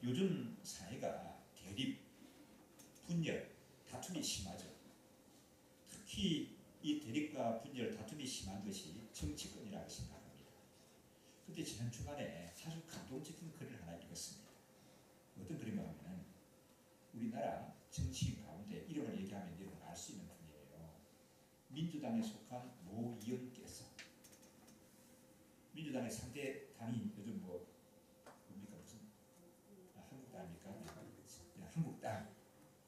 요즘 사회가 대립, 분열, 다툼이 심하죠. 특히 이 대립과 분열, 다툼이 심한 것이 정치권이라고 생각합니다. 그런데 지난 주간에 아주 감동적인 글을 하나 읽었습니다. 어떤 글인가 하면 우리나라 정치인 가운데 이름을 얘기하면 여러분 알 수 있는 분이에요. 민주당에 속한 모이영께서 민주당의 상대 당이 요즘 뭡니까 무슨 한국당입니까? 한국당,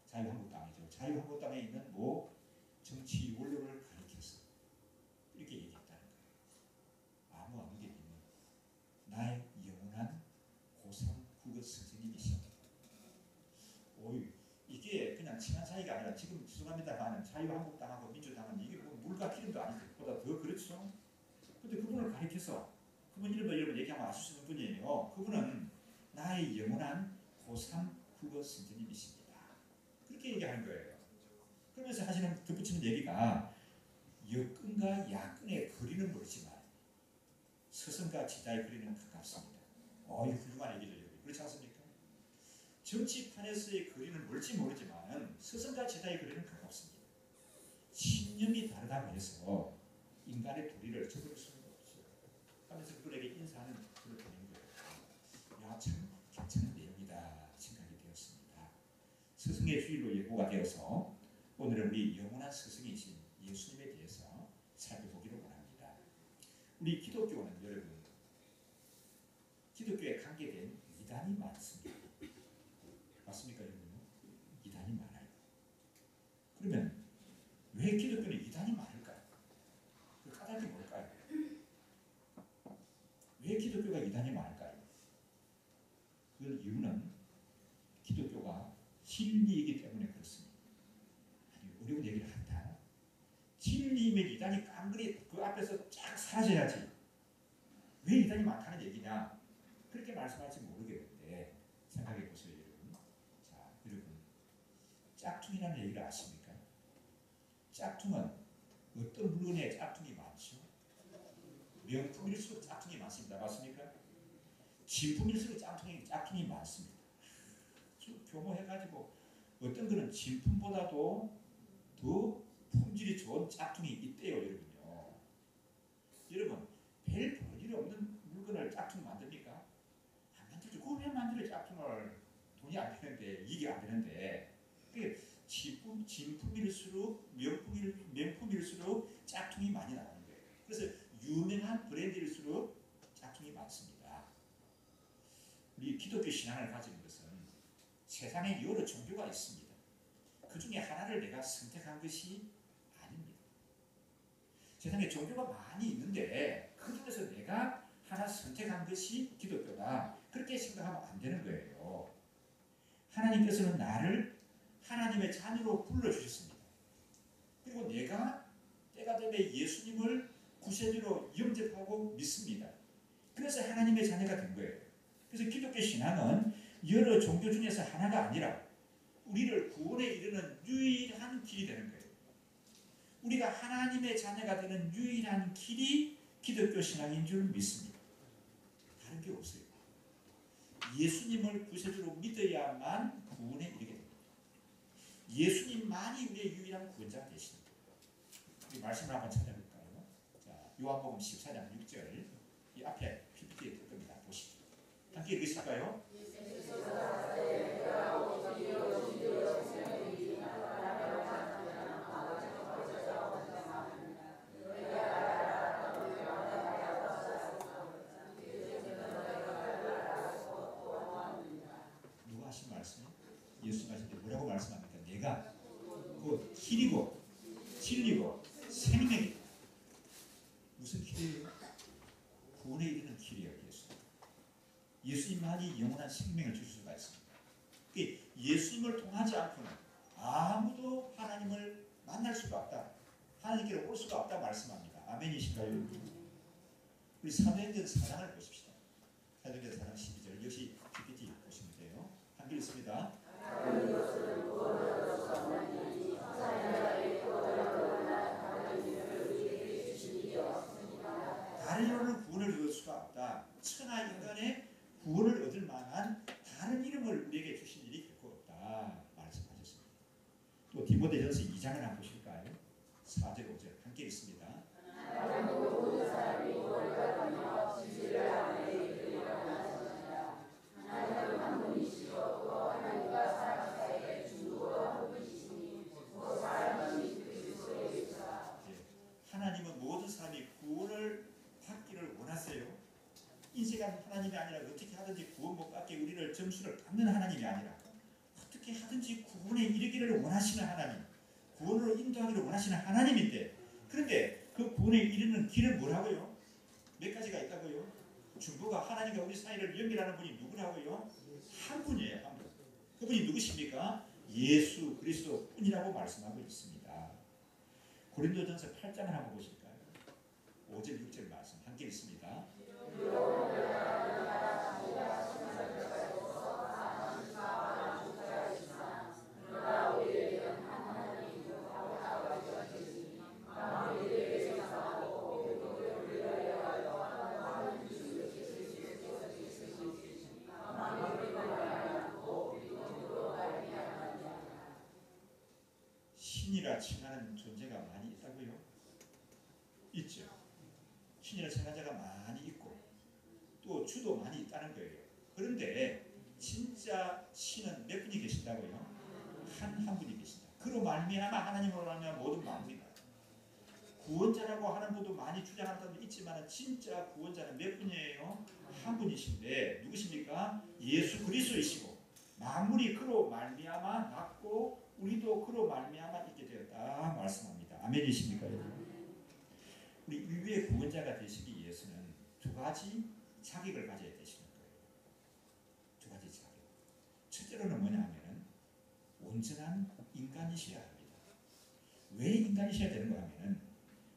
자유한국당이죠. 자유한국당에 있는 모 정치 원로를 가리켜서 이렇게 얘기했다는 거예요. 아무 관계 없는 나의 영원한 고3 국어 선생님이십니다. 오이, 이게 그냥 친한 사이가 아니라 지금 죄송합니다만 자유한국당하고 민주당은 이게 뭐 물과 기름도 아닌 것보다 더 그렇죠. 근데 그분을 가리켜서 그분 이름을 얘기하면 아실 수 있는 분이에요. 그분은 나의 영원한 고3 국어 선생님이십니다. 그렇게 얘기하는 거예요. 그러면서 하시는 덧붙이는 얘기가 여건과 야건의 거리는 멀지만 서성과 지자의 거리는 가깝습니다. 이 훌륭한 얘기죠. 그렇지 않습니까? 정치판에서의 거리는 멀지 모르지만 서성과 지자의 거리는 가깝습니다. 신념이 다르다고 해서 인간의 도리를 저버릴 수는 없어요. 하면서 그들에게 인사하는 글을 보낸 거예요. 야, 참 괜찮은 내용이다 생각이 되었습니다. 스승의 주일로 예고가 되어서 오늘은 우리 영원한 스승이신 예수님에 대해서 살펴보기를 원합니다. 우리 기독교는 여러분, 기독교에 관계된 이단이 많습니다. 맞습니까 여러분? 이단이 많아요. 그러면 왜 기독교는 이단이 많을까요? 그 까닭이 뭘까요? 왜 기독교가 이단이 많을까요? 그 이유는 기독교가 진리이기 때문에 그렇습니다. 아니, 어려운 얘기를 한다. 진리이면 이단이 깡그리 그 앞에서 쫙 사라져야지. 왜 이단이 많다는 얘기냐? 그렇게 말씀할지 모르겠는데 생각해 보세요, 여러분. 자, 여러분, 짝퉁이라는 얘기를 아십니까? 짝퉁은 어떤 물건에 짝퉁이 많죠? 명품일수록 짝퉁이 많습니다. 맞습니까? 진품일수록 짝퉁이 많습니다. 교모해가지고 어떤 거는 진품보다도 더 품질이 좋은 짝퉁이 있대요, 여러분요. 여러분, 별 볼일 없는 물건을 짝퉁 만듭니까? 안 만들죠. 그걸 왜 만들어 짝퉁을? 돈이 안 되는데, 이익이 안 되는데. 그게 진품일수록, 명품일수록 짝퉁이 많이 나오는 거예요. 그래서 유명한 브랜드일수록 짝퉁이 많습니다. 우리 기독교 신앙을 가지는 것은 세상에 여러 종교가 있습니다. 그 중에 하나를 내가 선택한 것이 아닙니다. 세상에 종교가 많이 있는데 그 중에서 내가 하나 선택한 것이 기독교다. 그렇게 생각하면 안 되는 거예요. 하나님께서는 나를 하나님의 자녀로 불러주셨습니다. 그리고 내가 때가 되면 예수님을 구세주로 영접하고 믿습니다. 그래서 하나님의 자녀가 된 거예요. 그래서 기독교 신앙은 여러 종교 중에서 하나가 아니라 우리를 구원에 이르는 유일한 길이 되는 거예요. 우리가 하나님의 자녀가 되는 유일한 길이 기독교 신앙인 줄 믿습니다. 다른 게 없어요. 예수님을 구세주로 믿어야만 구원에 이르게 됩니다. 예수님만이 우리의 유일한 구원자 되십니다. 우리 말씀을 한번 찾아볼까요? 자, 요한복음 14장 6절 이 앞에 PPT에 뜰 겁니다. 보시죠. 함께 읽으실까요? 누가 하신 말씀이요? 예수가 하실 때 뭐라고 말씀합니까? 내가 그 길이고 진리고 생명이다. 무슨 길이에요? 구원에 이르는 길이에요. 예수님만이 영원한 생명을 주실 수가 있습니다. 예수님을 통하지 않고는 아무도 하나님을 만날 수가 없다. 하나님께로 올 수가 없다 말씀합니다. 아멘이신가요? 우리 사도행전 4장을 보십시다. 사도행전 4장 12절 역시 PPT 보시면 돼요. 한글 있습니다. 다른 이름으로 구원을 얻을 수가 없다. 천하 인간의 구원을 얻을 만한 다른 이름을 디모데전서 2장을 한번 보실까요? 4절 5절 함께 있습니다. 하나님은 모든 사람이 구원을 받기를 원하세요. 인생은 하나님이 아니라 어떻게 하든지 구원 못 받게 우리를 점수를 받는 하나님이 아니라 어떻게 하든지 구원에 이르기를 원하시는 하나님, 구원으로 인도하기를 원하시는 하나님인데, 그런데 그 구원에 이르는 길은 뭐라고요? 몇 가지가 있다고요? 중보가 하나님과 우리 사이를 연결하는 분이 누구라고요? 한 분이에요. 한 분. 그분이 누구십니까? 예수 그리스도 뿐이라고 말씀하고 있습니다. 고린도전서 8장을 한번 보실까요? 5절 6절 말씀 함께 있습니다. 신이라 칭하는 존재가 많이 있다고요? 있죠. 신이라 칭하는 자가 많이 있고 또 주도 많이 있다는 거예요. 그런데 진짜 신은 몇 분이 계신다고요? 한 분이 계신다. 그로 말미암아 하나님으로 말미암아 모든 만물이다. 구원자라고 하는 분도 많이 주장하는 사람도 있지만 진짜 구원자는 몇 분이에요? 한 분이신데 누구십니까? 예수 그리스도이시고 만물이 그로 말미암아 났고 우리도 그로 말미암아 있게 되었다 말씀합니다. 아멘이십니까 여러분? 우리 인류의 구원자가 되시기 위해서는 두 가지 자격을 가져야 되시는 거예요. 두 가지 자격. 첫째로는 뭐냐 하면은 온전한 인간이셔야 합니다. 왜 인간이셔야 되는가 하면은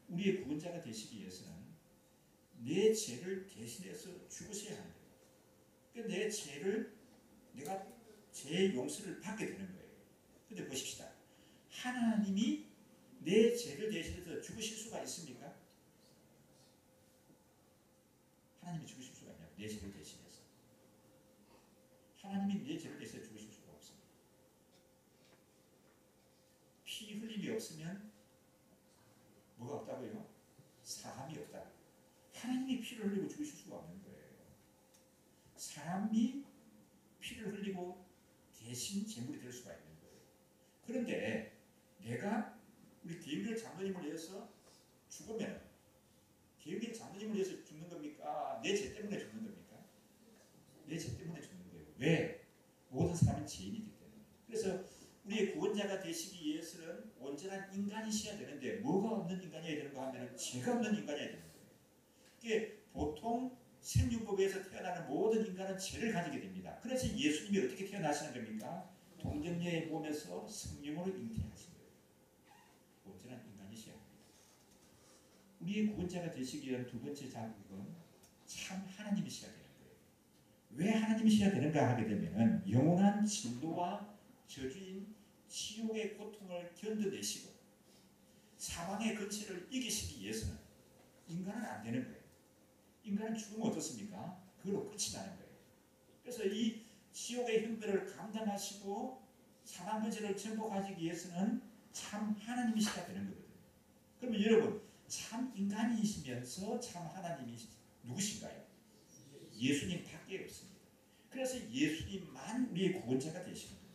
우리의 구원자가 되시기 위해서는 내 죄를 대신해서 죽으셔야 합니다. 그러니까 내 죄를 내가 죄의 용서를 받게 되는 거예요. 근데 보십시다. 하나님이 내 죄를 대신해서 죽으실 수가 있습니까? 하나님이 죽으실 수가 있냐? 내 죄를 대신해서. 하나님이 내 죄를 대신해서 죽으실 수가 없습니다. 피 흘림이 없으면 뭐가 없다고요? 사함이 없다. 하나님이 피를 흘리고 죽으실 수가 없는 거예요. 사람이 피를 흘리고 대신 제물이 될 수가 있는 거예요. 그런데 내가 우리 개인별 장로님을 위해서 죽으면 개인별 장로님을 위해서 죽는 겁니까? 내 죄 때문에 죽는 겁니까? 내 죄 때문에 죽는 거예요. 왜? 모든 사람은 죄인이기 때문에. 그래서 우리의 구원자가 되시기 위해서는 온전한 인간이셔야 되는데 뭐가 없는 인간이어야 되는가 하면 죄가 없는 인간이어야 되는 거예요. 이게 보통 생육법에서 태어나는 모든 인간은 죄를 가지게 됩니다. 그래서 예수님이 어떻게 태어나시는 겁니까? 동정녀의 몸에서 성령으로 잉태하신 거예요. 온전한 인간이셔야 합니다. 우리의 구원자가 되시기 위한 두 번째 자격은 참 하나님이셔야 되는 거예요. 왜 하나님이셔야 되는가 하게 되면 영원한 진노와 저주인 지옥의 고통을 견뎌내시고 사망의 근처를 이기시기 위해서는 인간은 안 되는 거예요. 인간은 죽으면 어떻습니까? 그걸로 끝이 나는 거예요. 그래서 이 지옥의 형벌을 감당하시고 사망 근처를 정복하시기 위해서는 참 하나님이셔야 되는 거거든요. 그러면 여러분 참 인간이시면서 참 하나님이 누구신가요? 예수님 밖에 없습니다. 그래서 예수님만 우리의 구원자가 되시는 거예요.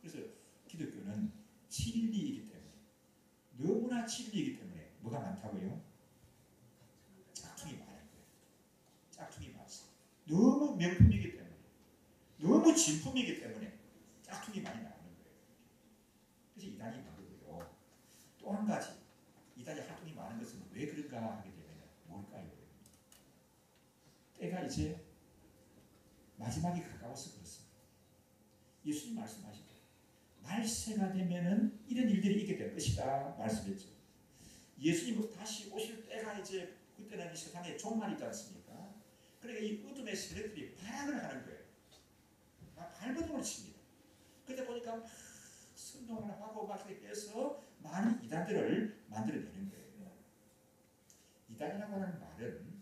그래서 기독교는 진리이기 때문에 너무나 진리이기 때문에 뭐가 많다고요? 짝퉁이 많은 거예요. 짝퉁이 많습니다. 너무 명품이기 때문에 너무 진품이기 때문에 짝퉁이 많이 나오는 거예요. 그래서 이단이 많고요. 또 한 가지 이단이 활동이 많은 것은 왜 그런가 하게 되면 뭘까요? 때가 이제 마지막이 가까워서 그렇습니다. 예수님 말씀하시죠. 말세가 되면은 이런 일들이 있게 될 것이다 말씀했죠. 예수님 다시 오실 때가 이제 그때는 이 세상에 종말이 있지 않습니까? 그러니까 이 어둠의 세력들이 발악을 하는 거예요. 발버둥을 칩니다. 그러다 보니까 막 선동을 하고 막 이렇게 해서 많은 이단들을 만들어내는 거예요. 이단이라고 하는 말은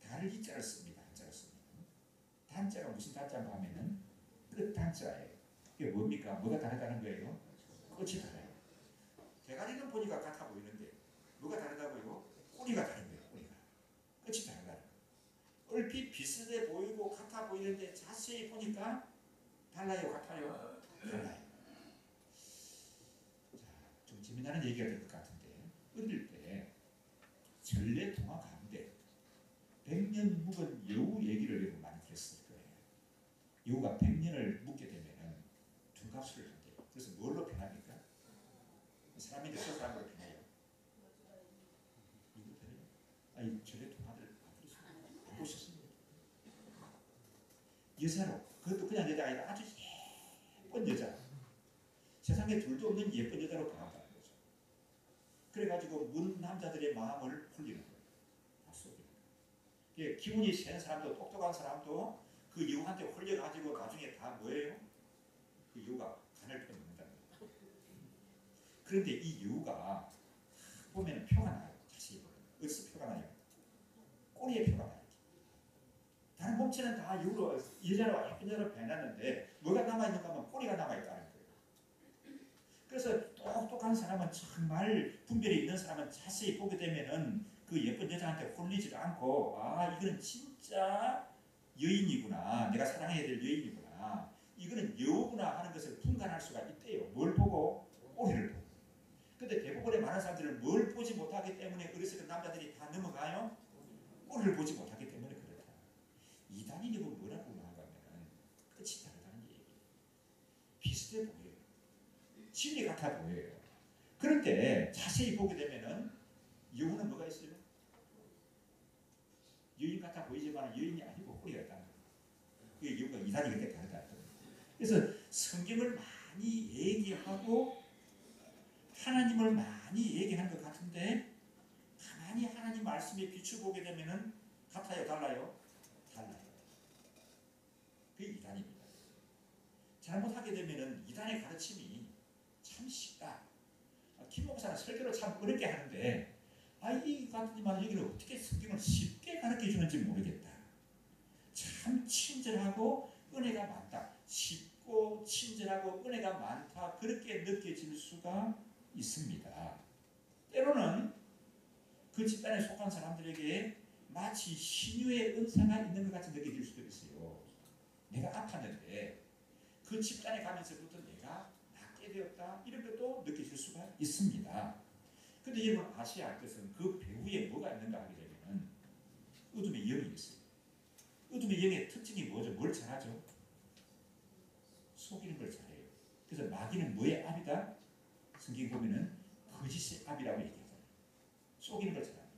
다를 이자를 씁니다. 한자를 씁니다. 단자가 무슨 단자인가 하면은 끝 단자예요. 그게 뭡니까? 뭐가 다르다는 거예요? 끝이 달라요. 대가리는 보니까 같아 보이는데 뭐가 다르다고요? 꼬리가 다른 거예요. 꼬리가. 끝이 다르다. 얼핏 비슷해 보이고 같아 보이는데 자세히 보니까 달라요? 같아요? 달라요. 자, 좀 재미나는 얘기가 될 것 같은데 어릴 때 전래 동화 가운데 100년 묵은 여우 얘기를 여러분 많이 들었을 거예요. 여우가 100년을 묵게 되면은 둔갑술을 한대요. 그래서 뭘로 변합니까? 사람인데 저 사람으로 변해요. 누구 변해요? 아니 전래 동화들 안 보셨습니까? 여자로, 그것도 그냥 여자가 아니라 아주 예쁜 여자, 세상에 둘도 없는 예쁜 여자로 변한다는 거죠. 그래가지고 문 남자들의 마음을 홀리는 거예요. 다 속이는 거예요. 기분이 센 사람도 똑똑한 사람도 그 여우한테 홀려가지고 나중에 다 뭐예요? 그 여우가 간을 펴먹는다는 거예요. 그런데 이 여우가 보면 표가 나요. 자세히 보면 어디서 표가 나요? 꼬리에 표가 나요. 다른 몸체는 다 여우로, 여자로 예쁜 여자로 변했는데 뭐가 남아있는가 하면 꼬리가 남아있다는 거예요. 그래서 똑똑한 사람은 정말 분별이 있는 사람은 자세히 보게 되면은 그 예쁜 여자한테 홀리지 않고, 아 이거는 진짜 여인이구나, 내가 사랑해야 될 여인이구나, 이거는 여우구나 하는 것을 분간할 수가 있대요. 뭘 보고? 꼬리를 보고. 근데 대부분의 많은 사람들은 뭘 보지 못하기 때문에 어렸을 때 남자들이 다 넘어가요? 꼬리를 보지 못하기 때문에 그렇다. 이단이 이거 뭐라고 나가면은 끝이 다르다는 얘기예요. 비슷해 보여요. 진리 같아 보여요. 그런데 자세히 보게 되면은 여우는 뭐가 있어요? 여인 같아 보이지만 여인이 아니고 꼬리가 있다는 거예요. 그게 여우가 이단이 그렇게 다르다. 그래서 성경을 많이 얘기하고 하나님을 많이 얘기하는 것 같은데 가만히 하나님 말씀에 비춰보게 되면은 같아요? 달라요? 달라요. 그게 이단입니다. 잘못하게 되면은 이단의 가르침이 참 쉽다. 김 목사는 설교를 참 어렵게 하는데 이 같은 말은 여기를 어떻게 성경을 쉽게 가르쳐 주는지 모르겠다. 참 친절하고 은혜가 많다. 쉽고 친절하고 은혜가 많다. 그렇게 느껴질 수가 있습니다. 때로는 그 집단에 속한 사람들에게 마치 신유의 은사가 있는 것 같이 느껴질 수도 있어요. 내가 아팠는데 그 집단에 가면서부터 내가 낫게 되었다, 이런 것도 느껴질 수가 있습니다. 근데 여러분 아셔야 할 것은 그 배후에 뭐가 있는가 하게 되면 어둠의 영이 있어요. 어둠의 영의 특징이 뭐죠? 뭘 잘하죠? 속이는 걸 잘해요. 그래서 마귀는 뭐의 압이다? 성경 보면은 거짓의 압이라고 얘기하잖아요. 속이는 걸 잘합니다.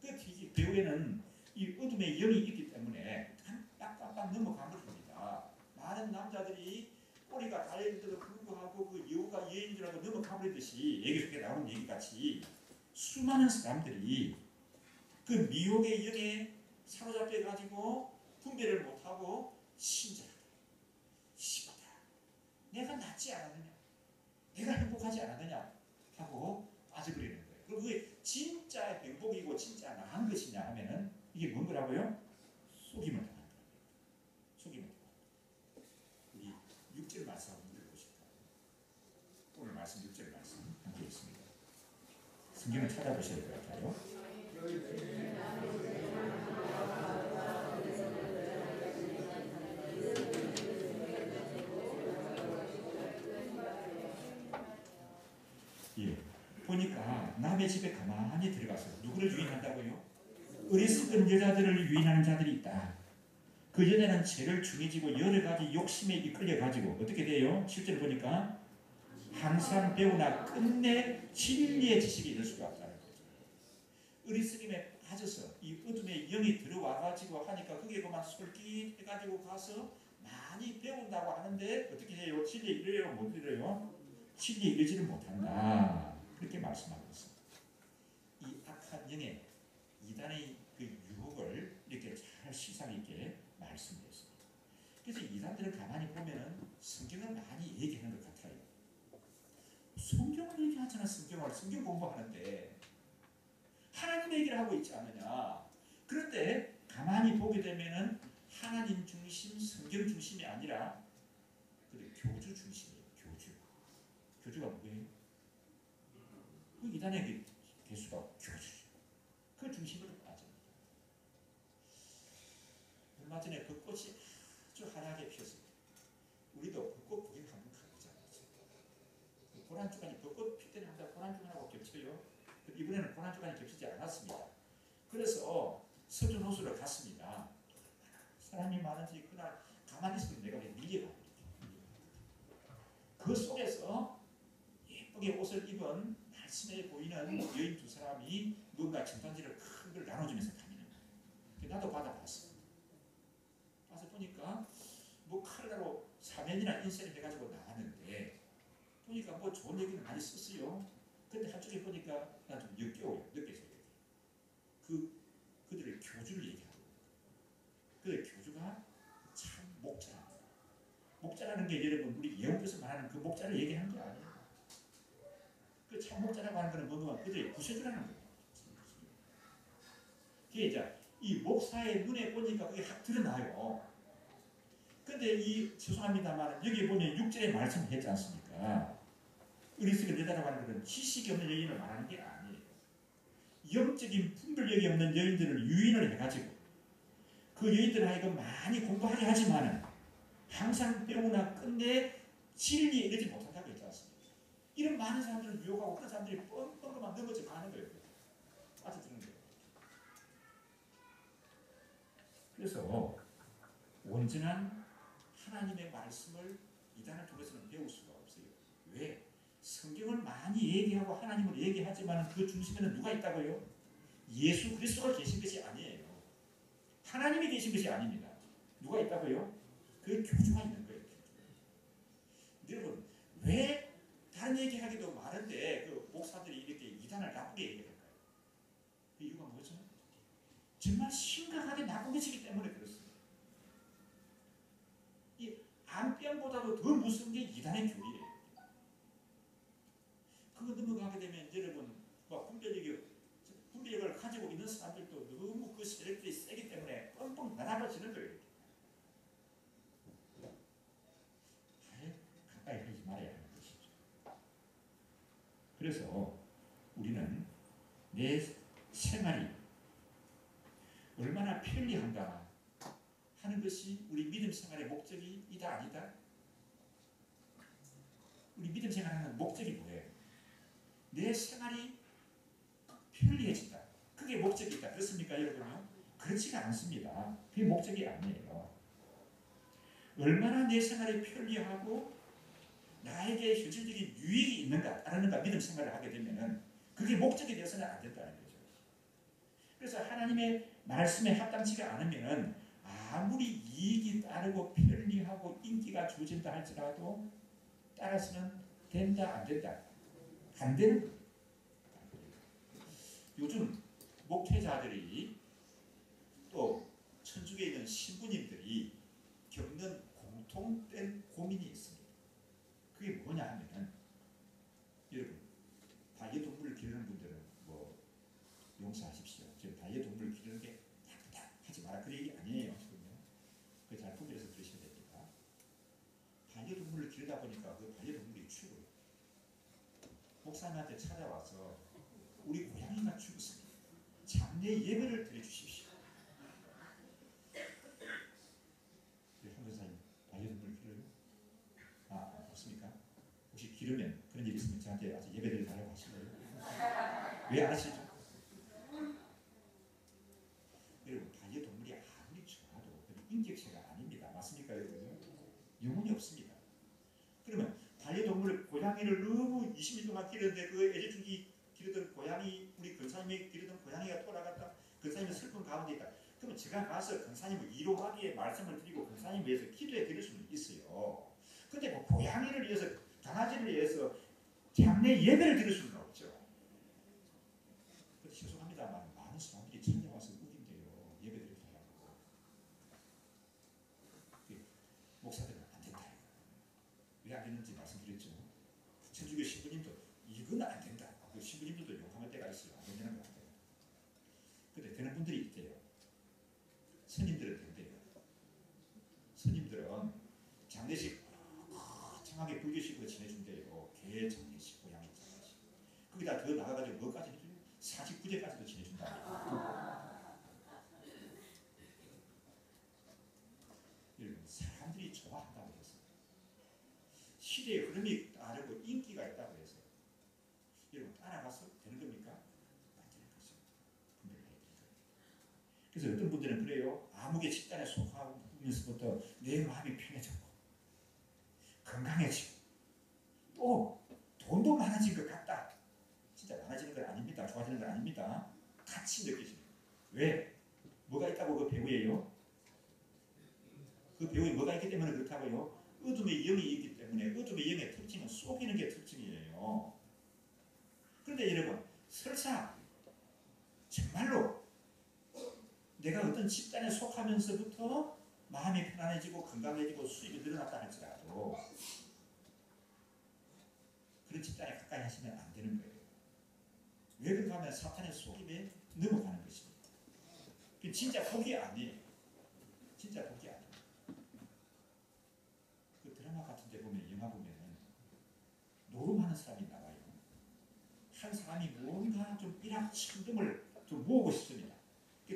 그 배후에는 이 어둠의 영이 있기 때문에 깜빡깜빡 넘어간 것입니다. 많은 남자들이 꼬리가 달려있는데도 불구하고 그 여우가 여인인 줄 알고 넘어가버리듯이 얘기 속에 나오는 얘기같이 수많은 사람들이 그 미혹의 영에 사로잡혀가지고 분별을 못하고 친절하다, 쉽다, 내가 낫지 않았느냐, 내가 행복하지 않았느냐 하고 빠져버리는 거예요. 그리고 그게 진짜 행복이고 진짜 나은 것이냐 하면은 이게 뭔 거라고요? 속임을 당한 거예요. 속임을 당한 거예요. 우리 6절 말씀 한번 읽어보실까요? 오늘 말씀 6절 말씀 함께 있습니다. 성경을 찾아보셔야 될 것 같아요. 예, 보니까 남의 집에 가만히 들어가서 누구를 유인한다고요? 어리석은 여자들을 유인하는 자들이 있다. 그 여자는 죄를 중해지고 여러 가지 욕심에 이끌려가지고 어떻게 돼요? 실제로 보니까 항상 배우나 끝내 진리의 지식이 있을 수가 없다는 거죠. 어리석임에 빠져서 이 어둠의 영이 들어와가지고 하니까 그게 그만 솔깃해가지고 가서 많이 배운다고 하는데 어떻게 해요? 진리에 이르려고 못 이르요? 진리에 이르지를 못한다. 그렇게 말씀하고 있습니다. 이 악한 영의 이단의 그 유혹을 이렇게 잘 시상 있게 말씀드렸습니다. 그래서 이단들은 가만히 보면은 성경을 많이 얘기하는 것 같아요. 성경을 얘기하잖아. 성경 공부하는데 하나님 얘기를 하고 있지 않느냐. 그런데 가만히 보게 되면은 하나님 중심, 성경 중심이 아니라 교주 중심이에요. 교주가 뭐예요? 그 이단의 개수가 교주죠. 그 중심으로 빠집니다. 얼마 전에 그 꽃이 아주 환하게 피었습니다. 우리도 그 꽃 구경 한번 가보지 않았습니까? 고란주간이 벚꽃 필 때는 항상 고란주간하고 겹쳐요. 이번에는 고란주간이 겹치지 않았습니다. 그래서 서준호수를 갔습니다. 사람이 많은지 그날 가만히 있으면 내가 밀려갑니다. 그 속에서 예쁘게 옷을 입은 날씬해 보이는 여인 두 사람이 뭔가 침판지를 큰 걸 나눠주면서 다니는 거예요. 나도 받아봤어. 가서 보니까 뭐 칼라로 사면이나 인쇄를 해가지고 나왔는데 보니까 뭐 좋은 얘기는 많이 썼어요. 근데 한쪽에 보니까 난 좀 역겨워요. 느껴져요. 그들의 교주를 얘기하고 그들의 교주가 참 목자랍니다. 목자라는 게 여러분 우리 예언께서 말하는 그 목자를 얘기하는 게 아니에요. 그 참 목자라고 하는 것은 뭔가 그들의 구세주라는 거예요. 그게 이제 이 목사의 눈에 보니까 그게 확 드러나요. 근데 죄송합니다만 여기 보면 6절에 말씀했지 않습니까? 어리석은 여자라고 하는 것은 지식이 없는 여인을 말하는 게 아니에요. 영적인 분별력이 없는 여인들을 유인을 해가지고 그 여인들 하여금 많이 공부하게 하지만은 항상 배우나 끝내 진리에 이르지 못한다고 했지 않습니까? 이런 많은 사람들을 유혹하고 그런 사람들이 뻥뻥만 넘어져 가는 거예요. 빠져드는 거예요. 그래서 온전한 하나님의 말씀을 이단을 통해서는 배울 수가 없어요. 왜? 성경을 많이 얘기하고 하나님을 얘기하지만 그 중심에는 누가 있다고요? 예수 그리스도가 계신 것이 아니에요. 하나님이 계신 것이 아닙니다. 누가 있다고요? 그 교주가 있는 거예요. 여러분 왜 다른 얘기하기도 많은데 그 목사들이 이렇게 이단을 나쁘게 얘기할까요? 그 이유가 뭐죠? 정말 심각하게 나쁜 것이기 때문에 그렇습니다. 이 암병보다도 더 무서운 게 이단의 교리예요. 그거 넘어가게 되면 여러분 분별력을 가지고 있는 사람들도 너무 그 세력들이 세기 때문에 뻥뻥 나눠지는 거예요. 가까이 하지 말아야 하는 것이죠. 그래서 우리는 내 생활이 얼마나 편리한가 하는 것이 우리 믿음 생활의 목적이 이다 아니다? 우리 믿음 생활하는 목적이 뭐예요? 내 생활이 편리해진다. 그게 목적이다. 그렇습니까 여러분요? 그렇지가 않습니다. 그게 목적이 아니에요. 얼마나 내 생활이 편리하고 나에게 현실적인 유익이 있는가 따르는가 믿음 생활을 하게 되면 그게 목적이 되어서는 안 된다는 거죠. 그래서 하나님의 말씀에 합당치가 않으면 아무리 이익이 따르고 편리하고 인기가 주어진다 할지라도 따라서는 된다 안 된다? 안 되는 거예요. 요즘 목회자들이 또 천주교에 있는 신부님들이 겪는 공통된 고민이 있습니다. 그게 뭐냐 하면은 여러분 반려동물을 기르는 분들은 뭐 용서하십시오. 지금 반려동물을 기르는 게 나쁘다 하지 마라 그 얘기 아니에요. 지금요. 그 잘 분별해서 들으셔야 됩니다. 반려동물을 기르다 보니까 그 반려동물이 죽어요. 목사님한테 찾아와서 우리 고양이가 죽었습니다. 장례 예배를 드려주십시오. 한전사님 반려동물 기르요? 없습니까? 혹시 기르면 그런 일이 있으면 저한테 아직 예배를 달라고 하시고요. 왜 아시죠? 여러분 반려동물이 아무리 좋아도 인격체가 아닙니다. 맞습니까 여러분? 영혼이 없습니다. 그러면 반려동물 고양이를 너무 20일 동안 기르는데 그 애지중지 기르던 고양이 우리 근사님이 기르던 고양이가 돌아갔다. 근사님이 슬픈 가운데 있다. 그러면 제가 가서 근사님을 위로하기에 말씀을 드리고 근사님 위해서 기도해 드릴 수는 있어요. 근데 뭐 고양이를 위해서 강아지를 위해서 장례 예배를 드릴 수는 없죠. 그래서 죄송합니다만 많은 사람들이 찾아와서 우긴대요. 예배 드리고 하라고. 목사들은 안 된다. 왜 안 되는지 말씀드렸죠. 천주교 신부님도 이건 안 된다. 그 신부님들도 욕하는 때가 있어요. 안 되는 거 같아요. 근데 되는 분들이 있대요. 스님들은 된대요. 스님들은 장례식 이상하게 불교식으로 지내준대요. 개 장례식, 고양이 장례식. 거기다 더 나가가지고 뭐까지 해줘요? 사직구제까지도 지내준다. 여러분, 사람들이 좋아한다고 해서, 시대의 흐름이 따르고 인기가 있다고 해서 여러분 따라가서 되는 겁니까? 안 되는 거죠. 분별을 해야 되는 거예요. 그래서 어떤 분들은 그래요. 아무개 집단에 속하면서부터 내 마음이 편해졌고 건강해지고 또 돈도 많아진 것 같다. 진짜 많아지는 건 아닙니다. 좋아지는 건 아닙니다. 같이 느끼시는 거예요. 왜? 뭐가 있다고 그 배우예요? 그 배우에 뭐가 있기 때문에 그렇다고요? 어둠의 영이 있기 때문에. 어둠의 영의 특징은 속이는 게 특징이에요. 그런데 여러분, 설사 정말로 내가 어떤 집단에 속하면서부터 마음이 편안해지고 건강해지고 수입이 늘어났다 할지라도 그런 집단에 가까이 하시면 안 되는 거예요. 왜 그런가 하면 사탄의 속임에 넘어가는 것입니다. 진짜 복이 아니에요. 진짜 복이 아니에요. 그 드라마 같은 데 보면, 영화 보면은 노름하는 사람이 나와요. 한 사람이 뭔가 좀 일확천금을 좀 모으고 싶습니다.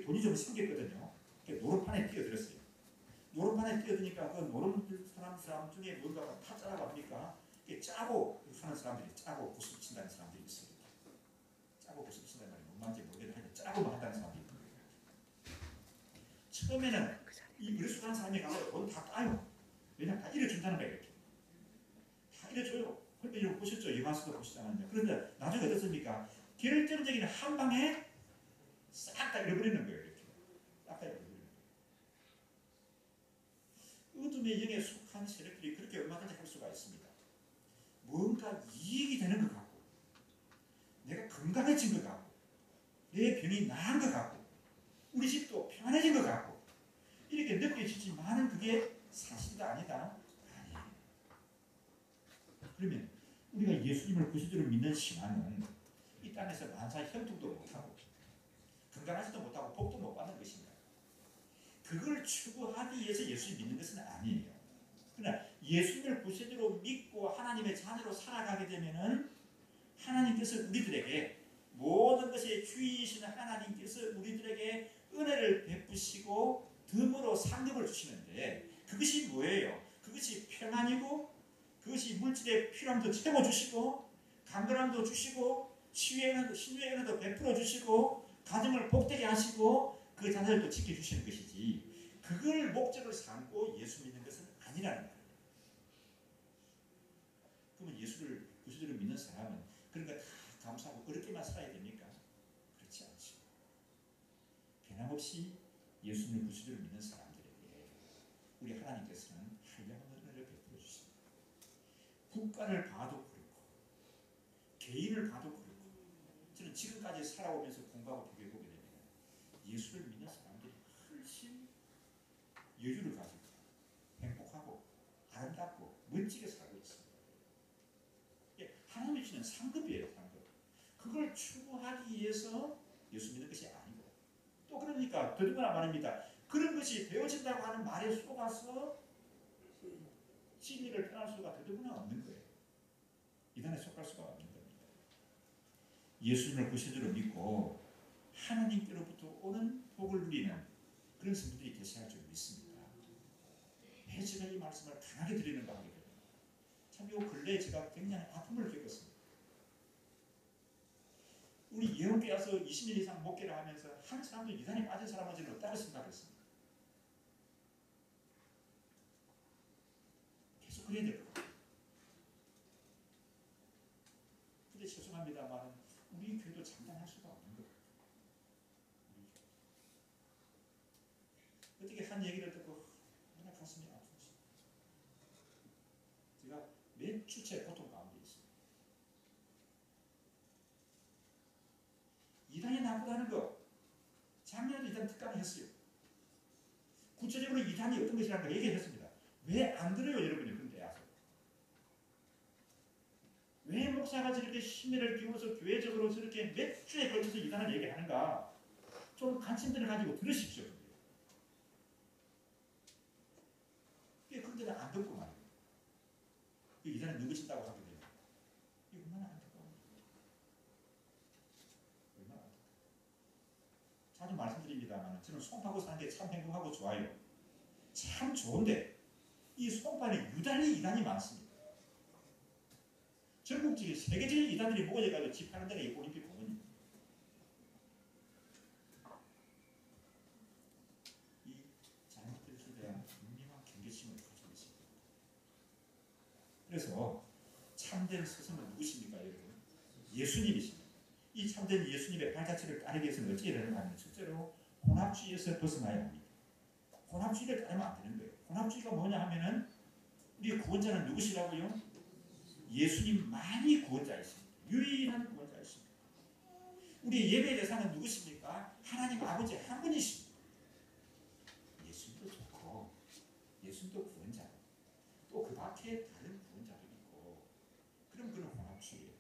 돈이 좀 생겼거든요. 노름판에 뛰어들었어요. 노름판에 뛰어드니까 그 노름 사람 중에 뭔가 타짜라고 합니까? 짜고 사는 사람들이, 짜고 구슬 친다는 사람들이 있어요. 짜고 구슬 친다는 말이 뭔 말인지 모르겠는데 짜고만 한다는 사람들이 있는 거예요. 처음에는 이 어리숙한 사람이 가서 돈 다 따요. 왜냐면 다 일해준다는 거예요. 이렇게. 다 일해줘요. 그런데 이런 거 보셨죠? 영화에서도 보시잖아요. 그런데 나중에 어떻습니까? 결정적인 한 방에 싹 다 잃어버리는 거예요. 이렇게. 싹 다 잃어버리는 거예요. 어둠의 영에 속한 세력들이 그렇게 얼마든지 할 수가 있습니다. 뭔가 이익이 되는 것 같고, 내가 건강해진 것 같고, 내 병이 나은 것 같고, 우리 집도 편안해진 것 같고, 이렇게 느껴지지만은 그게 사실이다 아니다? 아니에요. 그러면 우리가 예수님을 구주로 믿는 신앙은 이 땅에서 만사 형통도 못하고 건강하지도 못하고 복도 못 받는 것입니다. 그걸 추구하기 위해서 예수님 믿는 것은 아니에요. 그러나 예수님을 구세주로 믿고 하나님의 자녀로 살아가게 되면은 하나님께서 우리들에게 모든 것의 주이신 하나님께서 우리들에게 은혜를 베푸시고 덤으로 상급을 주시는데, 그것이 뭐예요? 그것이 평안이고, 그것이 물질의 필요함도 채워주시고, 강건함도 주시고, 신유의 은혜도 베풀어 주시고, 가정을 복되게 하시고, 그 자녀들도 지켜주시는 것이지, 그걸 목적을 삼고 예수 믿는 것은 아니라는 거예요. 그러면 예수를 구주로 믿는 사람은 그런 거 다 감사하고 어렵게만 살아야 됩니까? 그렇지 않죠. 변함없이 예수님을 구주로 믿는 사람들에게 우리 하나님께서는 한량한 은혜를 베풀어 주십니다. 국가를 봐도 그렇고 개인을 봐도 그렇고, 저는 지금까지 살아오면서 공부하고 비교해보게 되면 예수를 믿는 사람들이 훨씬 여유를 가지고 행복하고 아름답고 멋지게 살고 있습니다. 하나님이 주는 상급이에요. 상급. 그걸 추구하기 위해서 예수 믿는 것이 아니고, 또 그러니까 더더구나 말입니다. 그런 것이 되어진다고 하는 말에 속아서 진리를 떠날 수가 더더구나 없는 거예요. 이단에 속할 수가 없는 겁니다. 예수님을 구세주로 믿고 하나님께로부터 오는 복을 누리는 그런 성도들이 되셔야 할 줄 믿습니다. 왜 제가 이 말씀을 강하게 드리는가 하게 됩니다. 참, 요 근래에 제가 굉장히 아픔을 겪었습니다. 우리 예언교회 와서 20년 이상 목회를 하면서 한 사람도 이단에 빠진 사람은 저는 없다고 생각했습니다. 계속 그래야 될 것 같아요. 근데 죄송합니다만 우리 교회도 장담할 수가 없는 것 같아요. 어떻게 한 얘기를 듣고 얼마나 가슴이 아픈지. 제가 몇 주째 고통 가운데 있습니다. 이단이 나쁘다는 거 작년에도 이단 특강을 했어요. 구체적으로 이단이 어떤 것이라는 걸 얘기했습니다. 왜 안 들어요 여러분이? 그런데 와서 왜 목사가 저렇게 심혈을 기울여서 교회적으로 저렇게 몇 주에 걸쳐서 이단을 얘기하는가? 좀 관심들을 가지고 들으십시오. 그런데는 안 듣고 말이에요. 그 이단에 누구진다고 하게 되면 이거 얼마나 안타까워요. 얼마나 안타까워요. 자주 말씀드립니다만 저는 송파구 사는 게 참 행복하고 좋아요. 참 좋은데 이 송파에 유단히 이단이 많습니다. 전국적인 세계적인 이단들이 모여가지고 집하는 데가 이 올림픽 공원입니다. 이 잘못된 것에 대한 분명한 경계심을 가지고 있습니다. 그래서 참된 스승은 누구십니까, 여러분? 예수님이십니다. 이 참된 예수님의 발자취를 따르기 위해서는 어떻게 되는가 하면 첫째로 혼합주의에서 벗어나야 합니다. 혼합주의를 따르면 안 되는 거예요. 혼합주의가 뭐냐 하면은 우리 구원자는 누구시라고요? 예수님만이 구원자이십니다. 유일한 구원자이십니다. 우리 예배 대상은 누구십니까? 하나님 아버지 한 분이십니다. 예수님도 좋고 예수님도 구원자, 또 그 밖에 다른 구원자도 있고, 그럼 그는 혼합주의예요.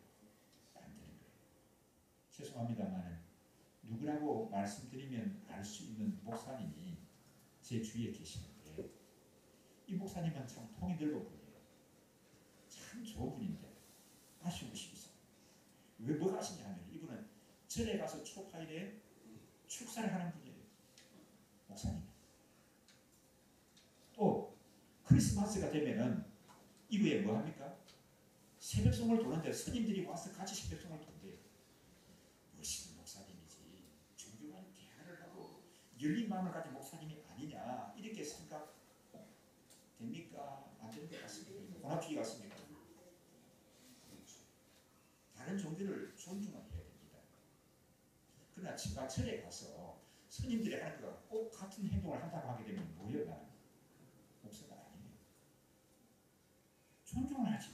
안 되는 거예요. 죄송합니다만은 누구라고 말씀드리면 알 수 있는 목사님이 제 주위에 계시는데, 이 목사님은 참 통이 넓어 보여요. 참 좋은 분인데 아쉬운 것이 있어요. 왜 뭐가 아시냐 하면 이분은 절에 가서 초파일에 축사를 하는 분이에요. 목사님. 또 크리스마스가 되면은 이후에 뭐 합니까? 새벽송을 도는데 스님들이 와서 같이 새벽송을 돈대요. 멋있는 목사님이지, 종교관 대화를 하고 열린 마음을 가진 목사님이 아니냐, 이렇게 생각 됩니까? 안 되는 것 같습니다. 혼합주의 같습니까? 다른 종교를 존중해야 됩니다. 그러나 제가 절에 가서 스님들이 하는 것과 꼭 같은 행동을 한다고 하게 되면 뭐예요? 나는 목사가 아니에요. 존중을 하지.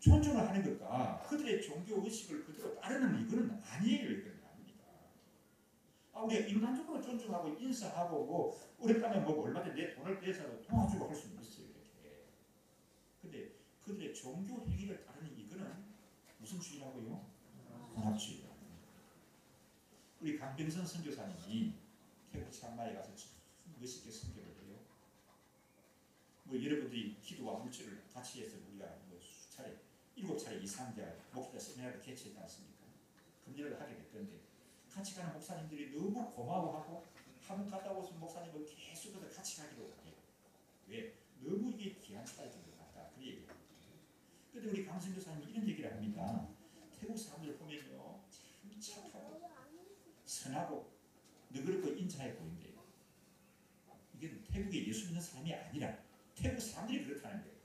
존중을 하는 것과 그들의 종교 의식을 그대로 따르는 이거는 아니에요. 이거는 아닙니다. 우리가 인간적으로 존중하고 인사하고 뭐 어렵다면 뭐 얼마든지 내 돈을 빼서 도와주고 할 수는 있어요. 이렇게. 근데 그들의 종교 행위를 따르는 이거는 무슨 주의라고요? 혼합주의라고. 우리 강병선 선교사님이 태국 치앙마이에 가서 멋있게 선교를 해요. 뭐 여러분들이 기도와 물질을 같이 해서 우리가 뭐 수차례 7차례 이상 목사 세미나를 개최했지 않습니까? 금년에도 하게 됐던데, 같이 가는 목사님들이 너무 고마워하고 한번 갔다 오신 목사님은 계속해서 같이 가기로 해요. 왜? 너무 이게 귀한 차이인 것 같다. 그 얘기합니다. 그런데 우리 강 선교사님이 이런 얘기를 합니다. 태국 사람들 보면요, 참 착하고 선하고 너그럽고 인자해 보인대요. 이게 태국에 예수 믿는 사람이 아니라 태국 사람들이 그렇다는 거예요.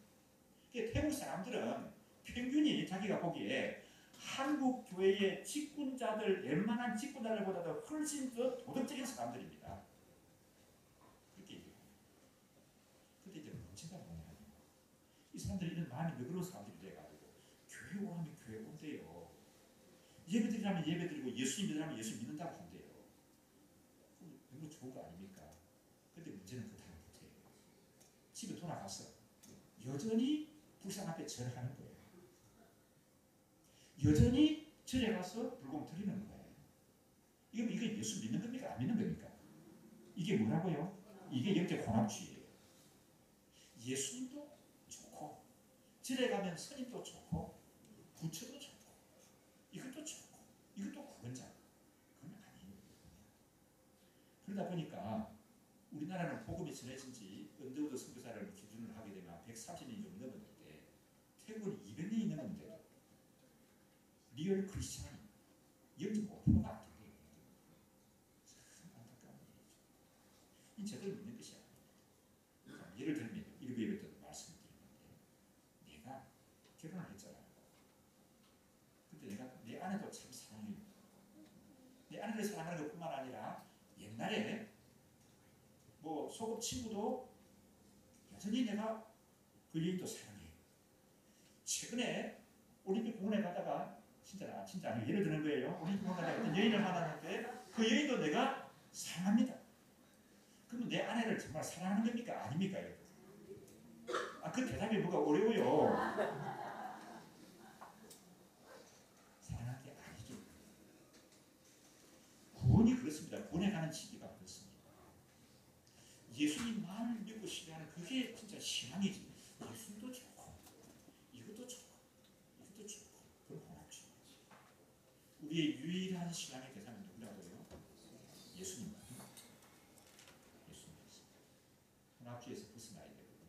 그러니까 태국 사람들은 평균이 자기가 보기에 한국 교회의 직분자들, 웬만한 직분자들보다도 훨씬 더 도덕적인 사람들입니다. 그렇게 얘기해요. 그런데 이제 문제가 뭐냐면 이 사람들이 이런 마음이 너그러운 사람들이 돼가지고 교회 오라면 교회 온대요. 예배드리라면 예배드리고 예수 믿으라면 예수 믿는다고 한대요. 너무 좋은 거 아닙니까? 근데 문제는 그 다음 부터예요. 집에 돌아가서 여전히 불상 앞에 절하는 거예요. 여전히 절에 가서 불공 드리는 거예요. 이게 예수 믿는 겁니까? 안 믿는 겁니까? 이게 뭐라고요? 이게 영적 혼합주의예요. 예수님도 좋고, 절에 가면 스님도 좋고, 부처도 좋고, 이것도 좋고, 이것도 구원자. 그건 아니에요. 그러다 보니까 우리나라는 복음이 전해진 지 언더우드 선교사를 기준으로 하게 되면 130년이 좀 넘었는데, 태국은 200년이 넘었는데도 리얼 크리스찬이 0.5%가 안 돼요. 참 안타까운 일이죠. 이 제대로 믿는 것이 아닙니다. 예를 들면 일부 예배 때도 말씀드렸는데, 내가 결혼을 했잖아요. 근데 내가 내 아내도 참 사랑해요. 내 아내를 사랑하는 것뿐만 아니라 옛날에 뭐 소꿉 친구도 여전히 내가 그 여인도 사랑해요. 최근에 올림픽 공원에 가다가 진짜 아니고 예를 드는 거예요. 올림픽 공원에 가다가 어떤 여인을 만났는데 그 여인도 내가 사랑합니다. 그러면 내 아내를 정말 사랑하는 겁니까? 아닙니까? 그 대답이 뭐가 어려워요. 사랑하는 게 아니죠. 구원이 그렇습니다. 구원에 가는 지기가 그렇습니다. 예수님만을 믿고 신뢰하는 그게 진짜 신앙이지. 예수님도 좋고 완전한 신앙의 대상은 누구라고요? 예수님. 예수님이었습니다. 혼합주의에서 벗어나야 되거든요.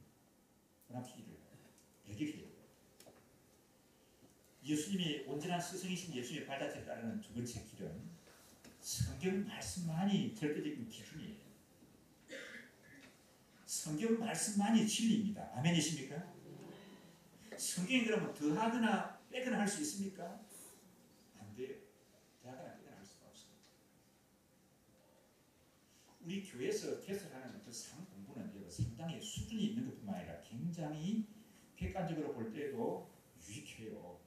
혼합주의를 배격해야 돼요. 예수님이 온전한 스승이신 예수님의 발자취를 따르는 두 번째 길은 성경 말씀만이 절대적인 기준이에요. 성경 말씀만이 진리입니다. 아멘이십니까? 성경이 그러면 더하거나 빼거나 할 수 있습니까? 안 돼요. 더하거나 빼거나 할 수가 없어요. 우리 교회에서 개설하는 그 공부는 상당히 수준이 있는 것뿐만 아니라 굉장히 객관적으로 볼 때도 유익해요.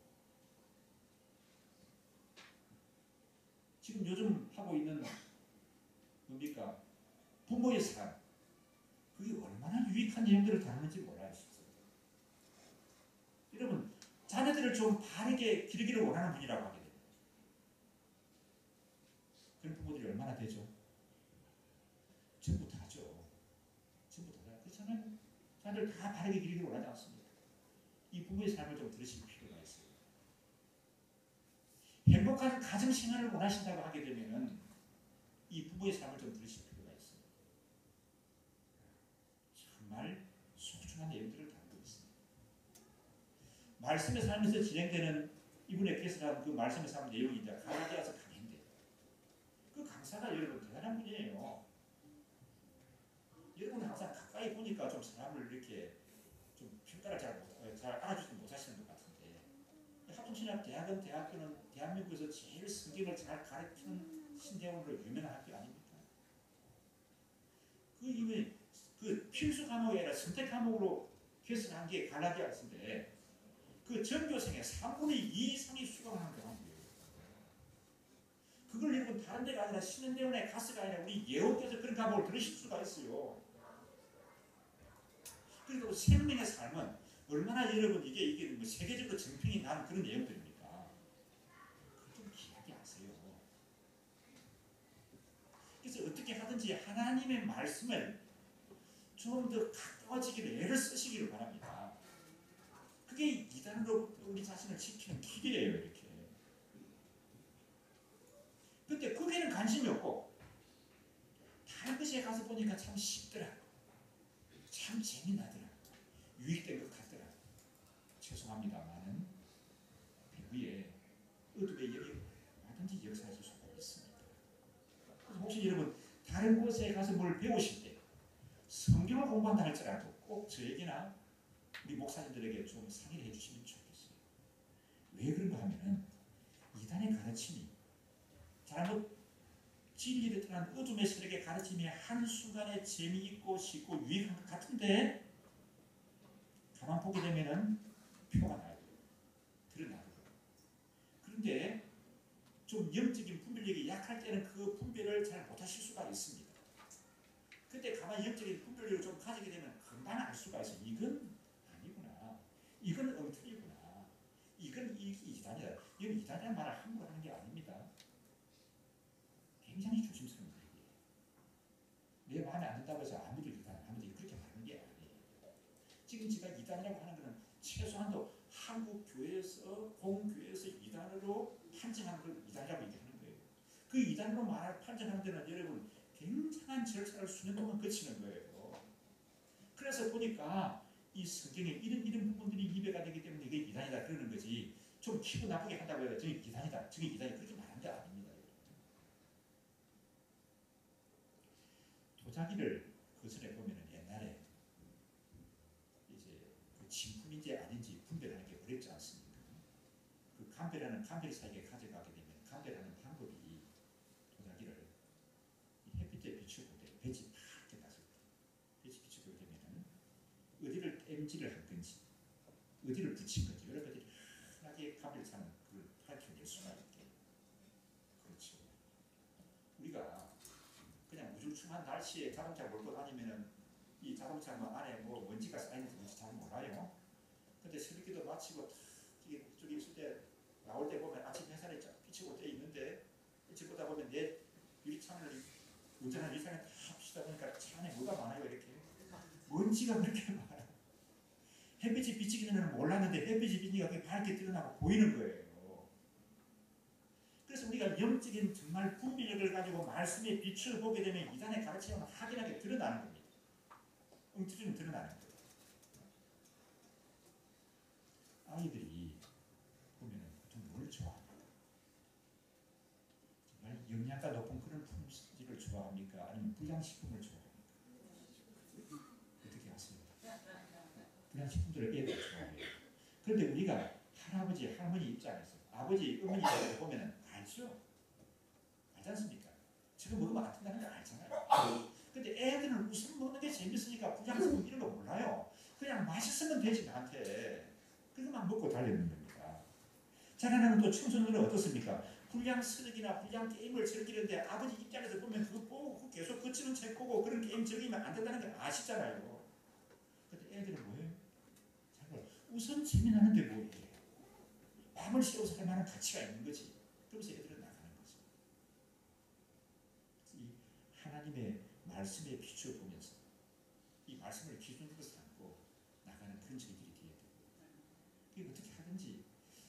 지금 요즘 하고 있는 뭡니까? 부모의 삶. 그게 얼마나 유익한 내용들을 다루는지 몰라요. 여러분, 자녀들을 좀 바르게 기르기를 원하는 분이라고 하게 됩니다. 그런 부모들이 얼마나 되죠? 전부 다죠. 전부 다죠. 그렇잖아요. 자녀들 다 바르게 기르기를 원하지 않습니다. 이 부모의 삶을 좀 들으실 필요가 있어요. 행복한 가정생활을 원하신다고 하게 되면은 이 부모의 삶을 좀 들으실 필요가 있어요. 정말 소중한 내용들을 다루고 있습니다. 말씀의 삶에서 진행되는 이분의 개설한 그 말씀의 삶 내용이 이제 갈라디아서 강해인데 그 강사가 여러분 대단한 분이에요. 여러분은 항상 가까이 보니까 좀 사람을 이렇게 좀 평가를 잘 알아주지 못하시는 것 같은데 합동신학대학은 대학교는 대한민국에서 제일 성경을 잘 가르치는 신대원으로 유명한 학교 아닙니까? 그 이후에 그 필수 과목이 아니라 선택 과목으로 개설한 게 갈라디아서인데 그 전교생의 3분의 2 이상이 수강하는 과목이에요. 그걸 여러분 다른 데가 아니라 신은대원에 가서가 아니라 우리 예원께서 그런 과목을 들으실 수가 있어요. 그리고 생명의 삶은 얼마나 여러분 이게 뭐 세계적으로 정평이 난 그런 내용들입니까? 그걸 좀 기억이 하세요. 그래서 어떻게 하든지 하나님의 말씀을 좀 더 가까워지기를 애를 쓰시기를 바랍니다. 그게 이단으로 우리 자신을 지키는 길이에요. 이렇게. 근데 거기에는 관심이 없고 다른 것에 가서 보니까 참 쉽더라. 참 재미나더라. 유익된 것 같더라. 죄송합니다만은 배후에 어둠의 영이 얼마든지 역사하실 수가 있습니다. 그래서 혹시 여러분 다른 곳에 가서 뭘 배우실 때 성경을 공부한다 할지라도 꼭 저에게나 우리 목사님들에게 좀 상의를 해주시면 좋겠어요. 왜 그런가 하면은 이단의 가르침이 잘못 진리를 떠난 어둠의 세력의 가르침이 한순간에 재미있고 쉽고 유익한 것 같은데 가만 보게 되면은 표가 나요. 드러나요. 그런데 좀 영적인 분별력이 약할 때는 그 분별을 잘 못하실 수가 있습니다. 근데 가만히 영적인 분별력을 좀 가지게 되면 금방 알 수가 있어요. 이건 아니구나. 이건 엉터리구나. 이건 이단이다. 이건 이단이라는 말을 함부로 하는 게 아닙니다. 굉장히 조심스러운 얘기예요. 내 마음에 안 든다고 해서 아무도 그렇게 말하는 게 아니에요. 지금 제가 이단이라고 하는 것은 최소한도 한국 교회에서 공교회에서 이단으로 판정하는 걸 이단이라고 얘기하는 거예요. 그 이단으로 판정하는 데는 여러분 굉장한 절차를 수년 동안 거치는 거예요. 그래서 보니까 이 성경에 이런 부분들이 입에가 되기 때문에 이게 이단이다 그러는 거지. 좀 기분 나쁘게 한다고 해서 저게 이단이다. 저게 이단이다. 그렇게 말하는 게 아닙니다. 도자기를 거슬러 보면 옛날에 이제 그 진품인지 아닌지 분별하는 게 어렵지 않습니까? 그 감별 사이에 가져가게 되면 감별하는 방법이 도자기를 햇빛에 비추고 빛이 밝게 났을 때 빛이 비추게 되면은 어디를 땜질을 한 건지 어디를 붙인 건지 여러 가지 편하게 감별차는 그걸 밝혀낼 수가 있게. 그렇죠. 우리가 그냥 우중충한 날씨에 자동차 몰고 다니면은 이 자동차 안에 뭐 먼지가 쌓이는지 뭔지 잘 몰라요. 근데 새벽기도 마치고 저기 있을 때 나올 때 보면 아침 햇살이 쫙 비치고 돼 있는데 일찍 보다 보면 내 유리창을 운전하는 유리창에 다 비치다 보니까 차 안에 뭐가 많아요. 이렇게 먼지가 그렇게 많아요. 햇빛이 비치기 전에는 몰랐는데 햇빛이 비치니까 그게 밝게 드러나고 보이는 거예요. 그래서 우리가 영적인 정말 분별력을 가지고 말씀의 빛을 보게 되면 이단의 가르침은 확연하게 드러나는 겁니다. 엉터리는 드러나는 거예요. 아이들이 보면 보통 뭘 좋아합니까? 정말 영양가 높은 그런 품질을 좋아합니까? 아니면 불량식품을 좋아합니까? 어떻게 하세요? 불량식품들을 애들 좋아해요. 그런데 우리가 할아버지, 할머니 입장에서 아버지, 어머니 입장에서 보면 알죠? 알지 않습니까? 지금 먹으면 안 된다는 걸 알잖아요. 근데 애들은 우선 먹는 게 재밌으니까 불량식품 이런 거 몰라요. 그냥 맛있으면 되지 나한테. 그것만 먹고 달리는 겁니다. 자라나는 또 청소년은 어떻습니까? 불량 스낵이나 불량 게임을 즐기는데 아버지 입장에서 보면 그거 보고 계속 거치는 책 보고 그런 게임 즐기면 안 된다는 걸 아시잖아요. 근데 애들은 뭐예요? 우선 재미나는데 뭐예요? 마음을 씌워서 할 만한 가치가 있는 거지. 그러면서 애들은 나가는 거죠. 이 하나님의 말씀의 빛을 보면서 이 말씀을 기준으로 삼고 나가는 그런 저희들이 되어야 되고, 그게 어떻게 하든지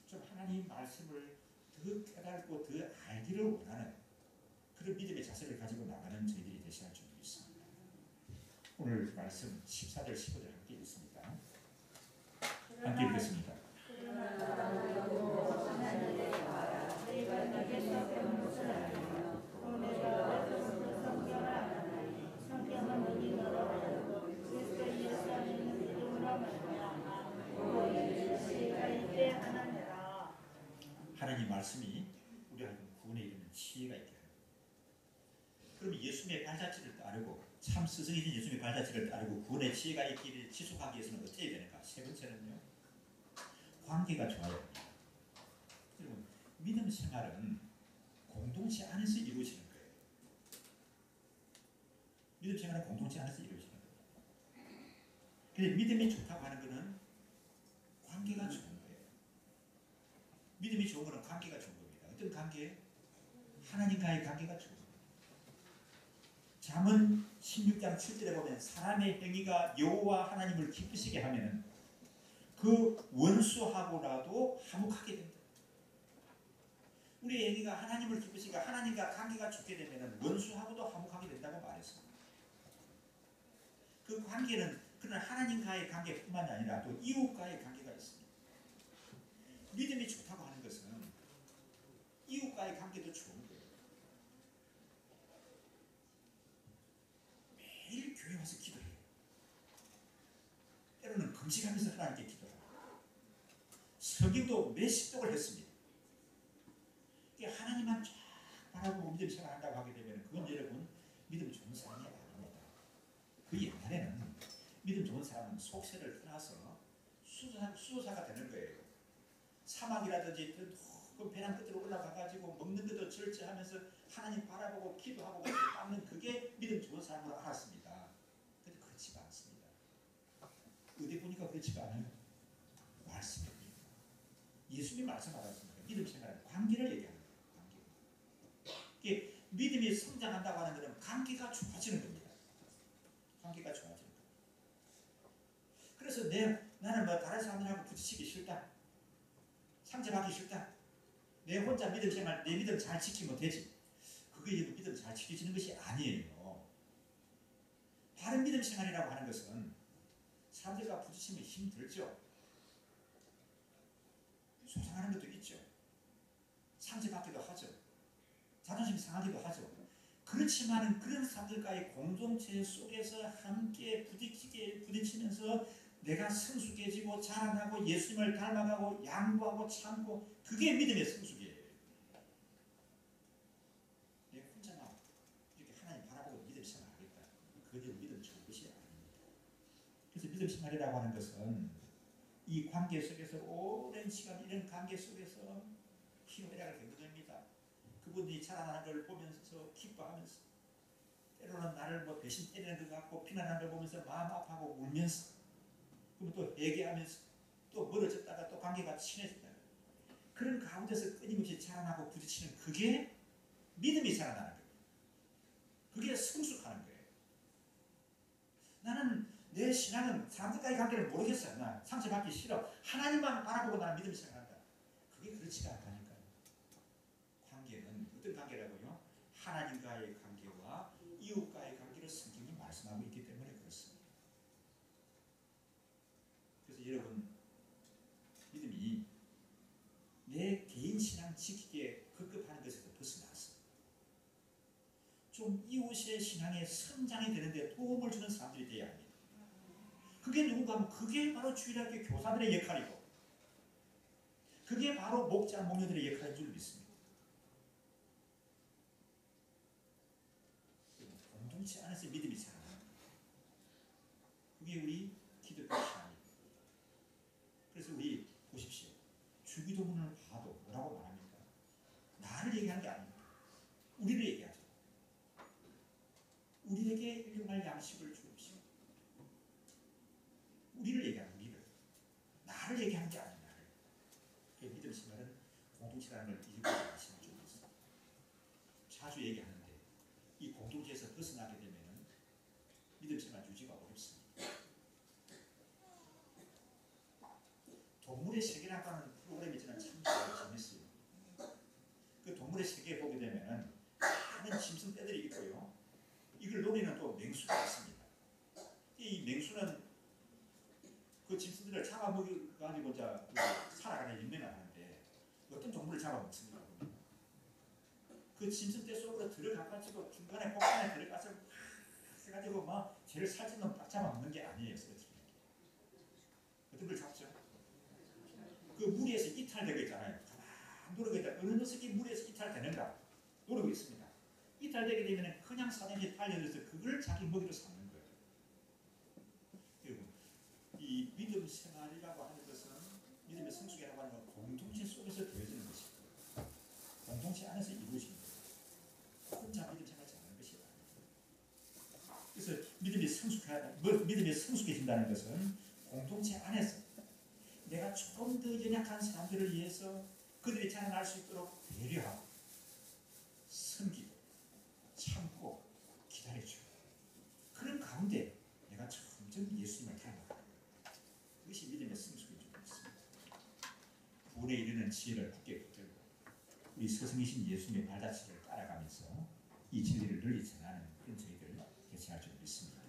좀 하나님 말씀을 더 깨닫고 더 알기를 원하는 그런 믿음의 자세를 가지고 나가는 저희들이 되셔야 할 줄도 있습니다. 오늘 말씀 14절 15절 함께 읽습니다. 함께 읽겠습니다. 하나님 말씀이 우리한테 구원에 이르는 지혜가 있게 합니다. 그럼 예수님의 발자취를 따르고 참 스승이신 예수님의 발자취를 따르고 구원의 지혜가 있기를 지속하기 위해서는 어떻게 해야 되는가? 세 번째는요, 관계가 좋아야 합니다. 여러분, 믿음 생활은 공동체 안에서 이루어지는 거예요. 믿음 생활은 공동체 안에서 이루어지는 거예요. 근데 믿음이 좋다고 하는 것은 관계가 좋은 거예요. 믿음이 좋은 것은 관계가 좋은 겁니다. 어떤 관계? 하나님과의 관계가 좋은 거예요. 잠언 16장 7절에 보면 사람의 행위가 여호와 하나님을 기쁘시게 하면 그 원수하고라도 화목하게 된다. 우리 행위가 하나님을 기쁘시게 하나님과 관계가 좋게 되면 원수하고도 화목하게 된다고 말했습니다. 그 관계는 그러나 하나님과의 관계뿐만이 아니라 또 이웃과의 관계가 있습니다. 믿음이 좋다고 하는 것은 이웃과의 관계도 좋은 거예요. 매일 교회 와서 기도해요. 때로는 금식하면서 하나님께 기도하고 성경도 몇십독을 했습니다. 하나님만 쫙 바라보고 믿음 생활한다고 하게 되면 그건 여러분 믿음 좋은 사람이 아닙니다. 그 옛날에는 믿음 좋은 사람은 속세를 떠나서 수도사가 되는 거예요. 사막이라든지 그 배낭 끝으로 올라가가지고 먹는 것도 절제하면서 하나님 바라보고 기도하고 닦는 그게 믿음 좋은 사람으로 알았습니다. 그런데 그렇지가 않습니다. 어디 보니까 그렇지가 않아요. 말씀입니다. 예수님 말씀하셨습니다. 믿음 생활은 관계를 얘기합니다. 관계. 믿음이 성장한다고 하는 것은 관계가 좋아지는 겁니다. 관계가 좋아지는 겁니다. 그래서 나는 뭐 다른 사람들하고 부딪히기 싫다. 상처받기 싫다. 내 혼자 믿음 생활, 내 믿음 잘 지키면 되지. 그게 믿음 잘 지켜지는 것이 아니에요. 바른 믿음 생활이라고 하는 것은 사람들과 부딪히면 힘들죠. 속상하는 것도 있죠. 상처받기도 하죠. 자존심이 상하기도 하죠. 그렇지만 그런 사람들과의 공동체 속에서 함께 부딪히면서 내가 성숙해지고 자라나고 예수님을 닮아가고 양보하고 참고 그게 믿음의 성숙이에요. 내가 혼자만 이렇게 하나님 바라보고 믿음 생활하겠다. 그게 믿음 좋은 것이 아닙니다. 그래서 믿음 생활이라고 하는 것은 이 관계 속에서 오랜 시간 이런 관계 속에서 희노애락을 겪는 겁니다. 그분이 자라나는 걸 보면서 기뻐하면서 때로는 나를 뭐 배신 때리는 것 같고 비난하는 걸 보면서 마음 아파하고 울면서 그리고 또 회개하면서 또 멀어졌다가 또 관계가 친해진다. 그런 가운데서 끊임없이 자라나고 부딪히는 그게 믿음이 자라나는 거예요. 그게 성숙하는 거예요. 나는 내 신앙은 사람들과의 관계를 모르겠어요. 나 상처받기 싫어. 하나님만 바라보고 나는 믿음이 생각한다. 그게 그렇지가 않다니까요. 관계는 어떤 관계라고요? 하나님과의 관계와 이웃과의 관계를 성경이 말씀하고 있기 때문에 그렇습니다. 그래서 여러분 믿음이 내 개인 신앙 지키기에 급급하는 것에서 벗어나서 좀 이웃의 신앙에 성장이 되는데 도움을 주는 사람들이 되어야 합니다. 그게 누군가 하면 그게 바로 주일학교 교사들의 역할이고 그게 바로 목자 목녀들의 역할인 줄 믿습니다. 공동체 안에서 믿음이 살아나는 그게 우리 기독교 신앙입니다. 그래서 우리 보십시오. 주기도문을 봐도 뭐라고 말합니까? 나를 얘기하는 게 아닙니다. 우리를 얘기하죠. 우리에게 일용할 양식을 주옵시오. 우리를 얘기하는 우리를. 나를 얘기하는 게 아닌 나를. 그 믿음 생활은 공동체라는 걸 일부러 아시는 줄 믿습니다. 자주 얘기하는데 이 공동체에서 벗어나게 되면 믿음 생활 유지가 어렵습니다. 동물의 세계라고 하는 프로그램이 저는 참 재밌어요. 그 동물의 세계에 보게 되면 많은 짐승떼들이 있고요. 이걸 노리는 또 맹수가 있습니다. 이 맹수는 그 짐승들을 잡아먹어가지고 살아가는 인명을 하는데 어떤 동물을 잡아먹습니까? 그 짐승떼 속으로 들어가가지고 중간에 폭탄에 들어가서 해가지고 막 쟤를 살찐 놈 딱 잡아먹는 게 아니에요. 어떤 걸 잡죠? 그 무리에서 이탈되고 있잖아요. 가만 노리고 있다. 어느 녀석이 무리에서 이탈되는가 노리고 있습니다. 이탈되게 되면 그냥 사람이 팔려져서 그걸 자기 먹이로 삼는 거예요. 그리고 이 믿음 생활이라고 하는 것은 믿음의 성숙이라고 하는 건 공동체 속에서 되어지는 것이고 공동체 안에서 이루어지는 거예요. 혼자 믿음 생활 잘하는 것이 아니에요. 그래서 믿음이 성숙해진다는 것은 공동체 안에서 내가 조금 더 연약한 사람들을 위해서 그들이 자라날 수 있도록 배려하고 섬기고 참고 기다려주고 그런 가운데 내가 점점 예수님을 닮아가는 그것이 믿음의 성숙인 줄 믿습니다. 구원에 이르는 지혜를 굳게 붙들고 우리 스승이신 예수님의 발자취를 따라가면서 이 진리를 널리 전하는 그런 저희들 되시할 줄 믿습니다.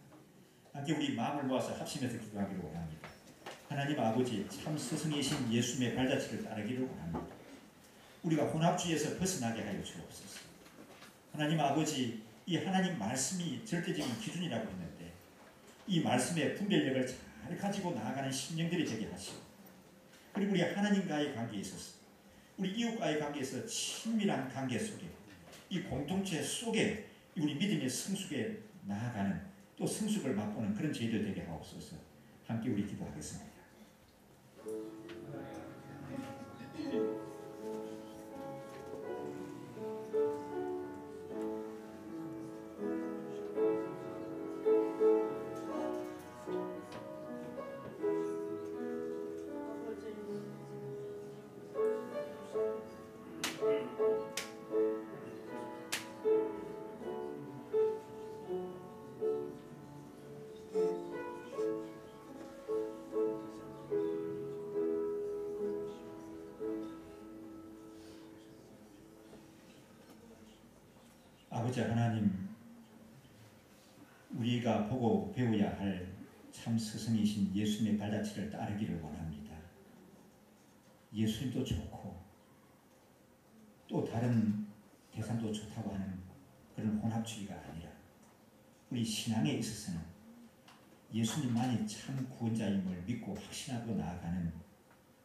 함께 우리 마음을 모아서 합심해서 기도하기를 원합니다. 하나님 아버지 참 스승이신 예수님의 발자취를 따르기를 원합니다. 우리가 혼합주의에서 벗어나게 하여 주옵소서. 하나님 아버지 이 하나님 말씀이 절대적인 기준이라고 했는데 이 말씀의 분별력을 잘 가지고 나아가는 심령들이 되게 하시고 그리고 우리 하나님과의 관계에 있어서 우리 이웃과의 관계에서 친밀한 관계 속에 이 공동체 속에 우리 믿음의 성숙에 나아가는 또 성숙을 맛보는 그런 저희들 되게 하옵소서. 함께 우리 기도하겠습니다. 아버지 하나님, 우리가 보고 배워야 할 참 스승이신 예수님의 발자취를 따르기를 원합니다. 예수님도 좋고 또 다른 대상도 좋다고 하는 그런 혼합주의가 아니라 우리 신앙에 있어서는 예수님만이 참 구원자임을 믿고 확신하고 나아가는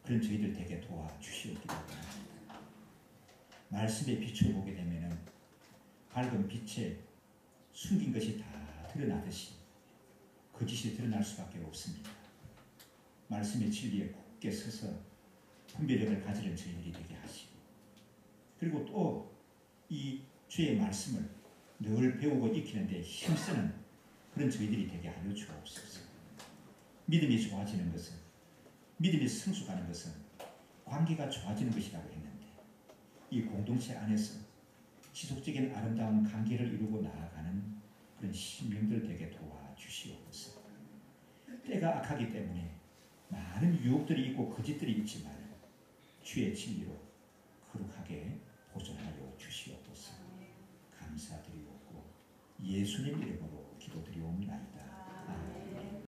그런 저희들 되게 도와주시옵기를 원합니다. 말씀에 빛을 보게 되면은 밝은 빛에 숨긴 것이 다 드러나듯이 거짓이 드러날 수밖에 없습니다. 말씀의 진리에 굳게 서서 분별력을 가지는 저희들이 되게 하시고 그리고 또 이 주의 말씀을 늘 배우고 익히는데 힘쓰는 그런 저희들이 되게 하여 주옵소서. 믿음이 좋아지는 것은 믿음이 성숙하는 것은 관계가 좋아지는 것이라고 했는데 이 공동체 안에서 지속적인 아름다운 관계를 이루고 나아가는 그런 심령들 되게 도와주시옵소서. 때가 악하기 때문에 많은 유혹들이 있고 거짓들이 있지만 주의 진리로 거룩하게 보존하여 주시옵소서. 예수님 이름으로 기도드리옵나이다. 아멘.